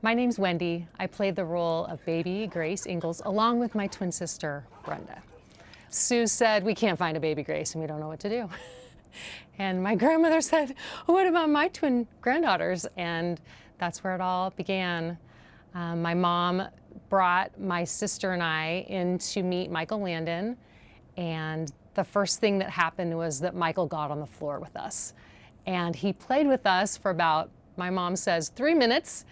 My name's Wendi. I played the role of Baby Grace Ingalls along with my twin sister, Brenda. Sue said, we can't find a Baby Grace and we don't know what to do. And my grandmother said, what about my twin granddaughters? And that's where it all began. My mom brought my sister and I in to meet Michael Landon. And the first thing that happened was that Michael got on the floor with us. And he played with us for about, my mom says, 3 minutes.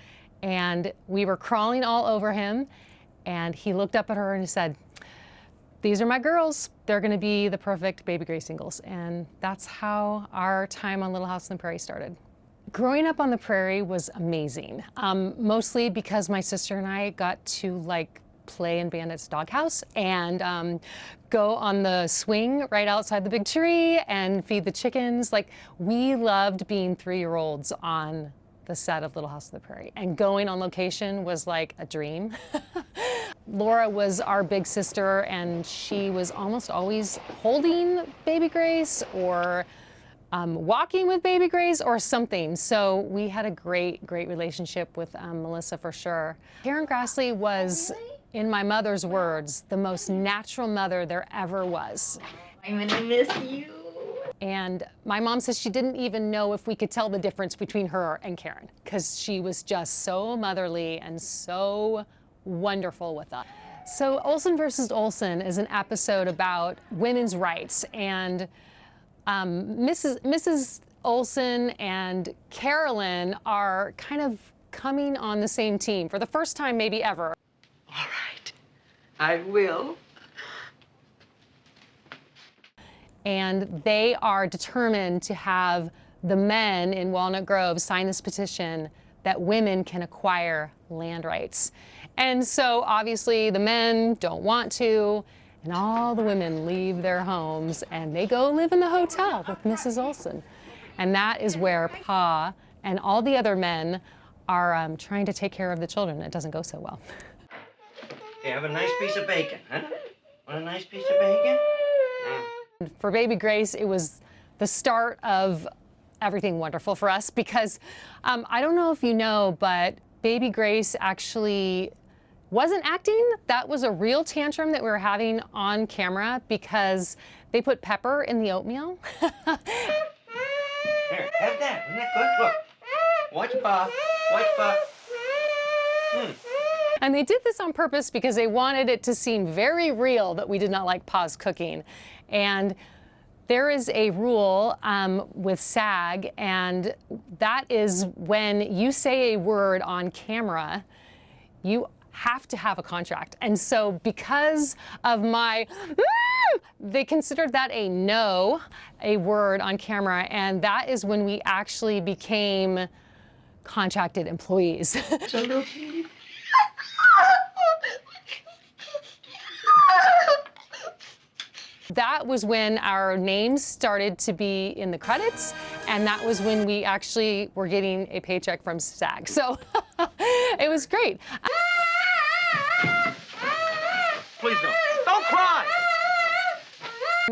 And we were crawling all over him. And he looked up at her and he said, these are my girls. They're going to be the perfect Baby Grace Ingalls. And that's how our time on Little House on the Prairie started. Growing up on the Prairie was amazing, mostly because my sister and I got to play in Bandit's doghouse and go on the swing right outside the big tree and feed the chickens. We loved being 3-year-olds on the set of Little House on the Prairie, and going on location was like a dream. Laura was our big sister, and she was almost always holding Baby Grace or walking with Baby Grace or something. So we had a great relationship with Melissa for sure. Karen Grassley was, in my mother's words, the most natural mother there ever was. I'm gonna miss you. And my mom says she didn't even know if we could tell the difference between her and Karen, because she was just so motherly and so wonderful with us. So Olsen versus Olsen is an episode about women's rights, and Mrs. Olsen and Carolyn are kind of coming on the same team for the first time maybe ever. All right, I will. And they are determined to have the men in Walnut Grove sign this petition that women can acquire land rights. And so obviously the men don't want to, and all the women leave their homes and they go live in the hotel with Mrs. Olsen. And that is where Pa and all the other men are trying to take care of the children. It doesn't go so well. Hey, have a nice piece of bacon, huh? Want a nice piece of bacon? For Baby Grace, it was the start of everything wonderful for us because I don't know if you know, but Baby Grace actually wasn't acting. That was a real tantrum that we were having on camera because they put pepper in the oatmeal. Here, have that. Isn't that good? Look. Watch Pa. Watch Pa. And they did this on purpose because they wanted it to seem very real that we did not like Pa's cooking. And there is a rule with SAG, and that is when you say a word on camera, you have to have a contract. And so because of my, they considered that a word on camera, and that is when we actually became contracted employees. That was when our names started to be in the credits, and that was when we actually were getting a paycheck from SAG. So it was great. Please don't cry!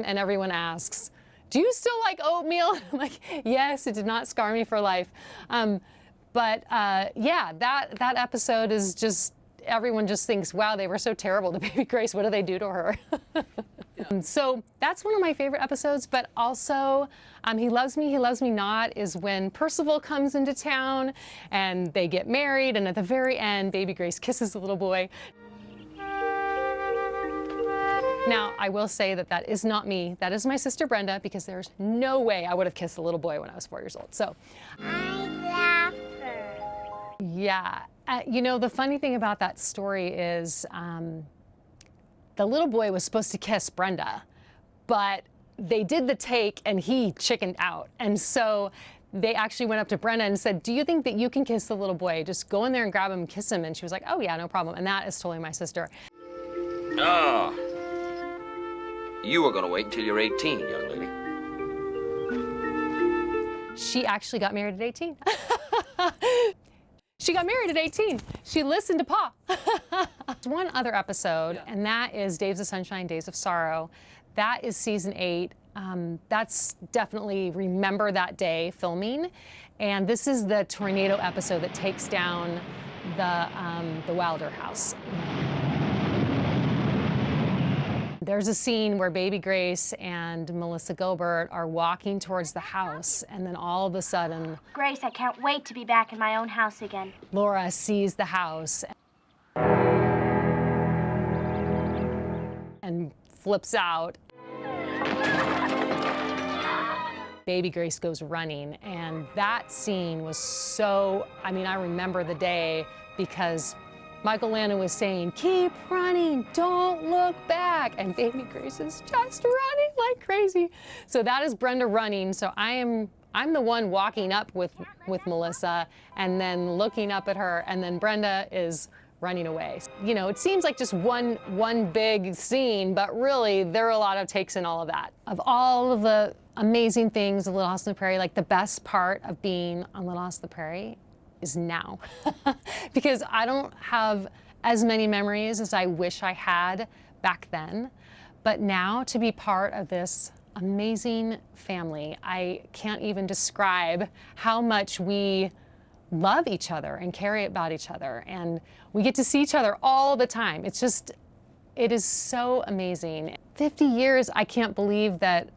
And everyone asks, do you still like oatmeal? I'm like, yes, it did not scar me for life. Yeah, that episode is just, everyone just thinks, wow, they were so terrible to Baby Grace. What do they do to her? So that's one of my favorite episodes, but also He Loves Me, He Loves Me Not is when Percival comes into town and they get married, and at the very end, Baby Grace kisses the little boy. Now, I will say that that is not me. That is my sister Brenda, because there's no way I would have kissed a little boy when I was 4 years old. So, I love her. Yeah. You know, the funny thing about that story is the little boy was supposed to kiss Brenda, but they did the take and he chickened out. And so they actually went up to Brenda and said, do you think that you can kiss the little boy? Just go in there and grab him and kiss him. And she was like, oh yeah, no problem. And that is totally my sister. Oh. You were going to wait until you're 18, young lady. She actually got married at 18. She got married at 18. She listened to Pa. One other episode, and that is Days of Sunshine, Days of Sorrow. That is season 8. That's definitely Remember That Day filming. And this is the tornado episode that takes down the Wilder house. There's a scene where Baby Grace and Melissa Gilbert are walking towards the house, and then all of a sudden, Grace, I can't wait to be back in my own house again. Laura sees the house and flips out. Baby Grace goes running, and that scene was so, I mean, I remember the day because Michael Landon was saying, keep running, don't look back. And Baby Grace is just running like crazy. So that is Brenda running. So I'm the one walking up with Melissa and then looking up at her, and then Brenda is running away. You know, it seems like just one big scene, but really there are a lot of takes in all of that. Of all of the amazing things of Little House on the Prairie, like the best part of being on Little House on the Prairie is now. Because I don't have as many memories as I wish I had back then. But now to be part of this amazing family, I can't even describe how much we love each other and care about each other. And we get to see each other all the time. It's just, it is so amazing. 50 years, I can't believe that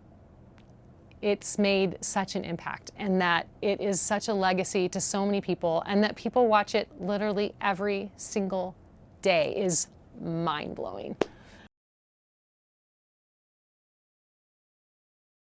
it's made such an impact and that it is such a legacy to so many people, and that people watch it literally every single day is mind-blowing.